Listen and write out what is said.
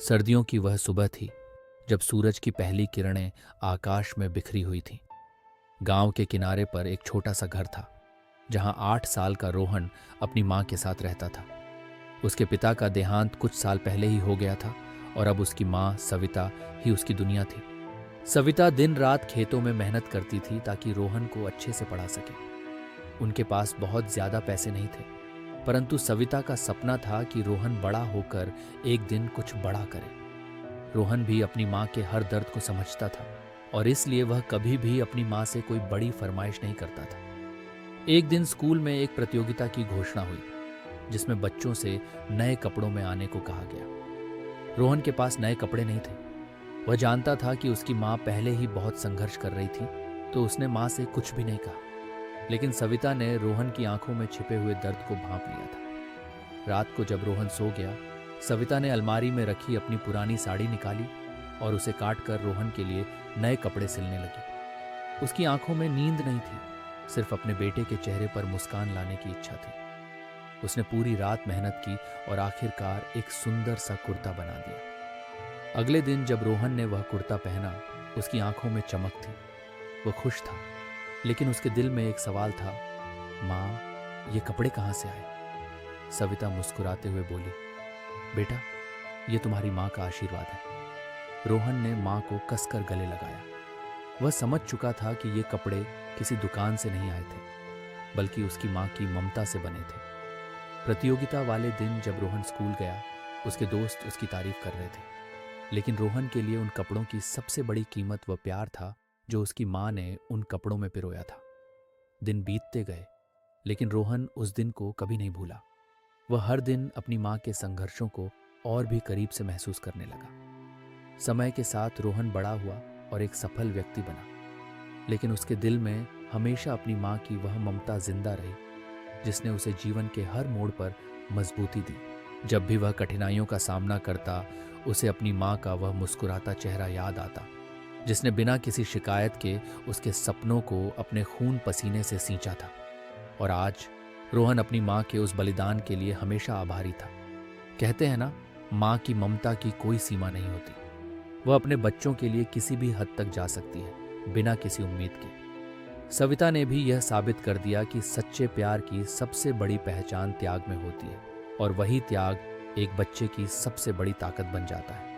सर्दियों की वह सुबह थी जब सूरज की पहली किरणें आकाश में बिखरी हुई थीं। गांव के किनारे पर एक छोटा सा घर था जहां 8 साल का रोहन अपनी मां के साथ रहता था। उसके पिता का देहांत कुछ साल पहले ही हो गया था और अब उसकी मां सविता ही उसकी दुनिया थी। सविता दिन रात खेतों में मेहनत करती थी ताकि रोहन को अच्छे से पढ़ा सके। उनके पास बहुत ज्यादा पैसे नहीं थे, परंतु सविता का सपना था कि रोहन बड़ा होकर एक दिन कुछ बड़ा करे। रोहन भी अपनी माँ के हर दर्द को समझता था और इसलिए वह कभी भी अपनी माँ से कोई बड़ी फरमाइश नहीं करता था। एक दिन स्कूल में एक प्रतियोगिता की घोषणा हुई जिसमें बच्चों से नए कपड़ों में आने को कहा गया। रोहन के पास नए कपड़े नहीं थे। वह जानता था कि उसकी माँ पहले ही बहुत संघर्ष कर रही थी, तो उसने माँ से कुछ भी नहीं कहा। लेकिन सविता ने रोहन की आंखों में छिपे हुए दर्द को भांप लिया था। रात को जब रोहन सो गया, सविता ने अलमारी में रखी अपनी पुरानी साड़ी निकाली और उसे काट कर रोहन के लिए नए कपड़े सिलने लगी। उसकी आंखों में नींद नहीं थी, सिर्फ अपने बेटे के चेहरे पर मुस्कान लाने की इच्छा थी। उसने पूरी रात मेहनत की और आखिरकार एक सुंदर सा कुर्ता बना दिया। अगले दिन जब रोहन ने वह कुर्ता पहना, उसकी आंखों में चमक थी। वह खुश था, लेकिन उसके दिल में एक सवाल था, माँ, ये कपड़े कहाँ से आए? सविता मुस्कुराते हुए बोली, बेटा, ये तुम्हारी माँ का आशीर्वाद है। रोहन ने माँ को कसकर गले लगाया। वह समझ चुका था कि ये कपड़े किसी दुकान से नहीं आए थे, बल्कि उसकी माँ की ममता से बने थे। प्रतियोगिता वाले दिन जब रोहन स्कूल गया, उसके दोस्त उसकी तारीफ कर रहे थे, लेकिन रोहन के लिए उन कपड़ों की सबसे बड़ी कीमत वह प्यार था जो उसकी माँ ने उन कपड़ों में पिरोया था। दिन बीतते गए, लेकिन रोहन उस दिन को कभी नहीं भूला। वह हर दिन अपनी माँ के संघर्षों को और भी करीब से महसूस करने लगा। समय के साथ रोहन बड़ा हुआ और एक सफल व्यक्ति बना, लेकिन उसके दिल में हमेशा अपनी माँ की वह ममता जिंदा रही जिसने उसे जीवन के हर मोड़ पर मजबूती दी। जब भी वह कठिनाइयों का सामना करता, उसे अपनी माँ का वह मुस्कुराता चेहरा याद आता, जिसने बिना किसी शिकायत के उसके सपनों को अपने खून पसीने से सींचा था। और आज रोहन अपनी माँ के उस बलिदान के लिए हमेशा आभारी था। कहते हैं ना, माँ की ममता की कोई सीमा नहीं होती। वह अपने बच्चों के लिए किसी भी हद तक जा सकती है, बिना किसी उम्मीद के। सविता ने भी यह साबित कर दिया कि सच्चे प्यार की सबसे बड़ी पहचान त्याग में होती है, और वही त्याग एक बच्चे की सबसे बड़ी ताकत बन जाता है।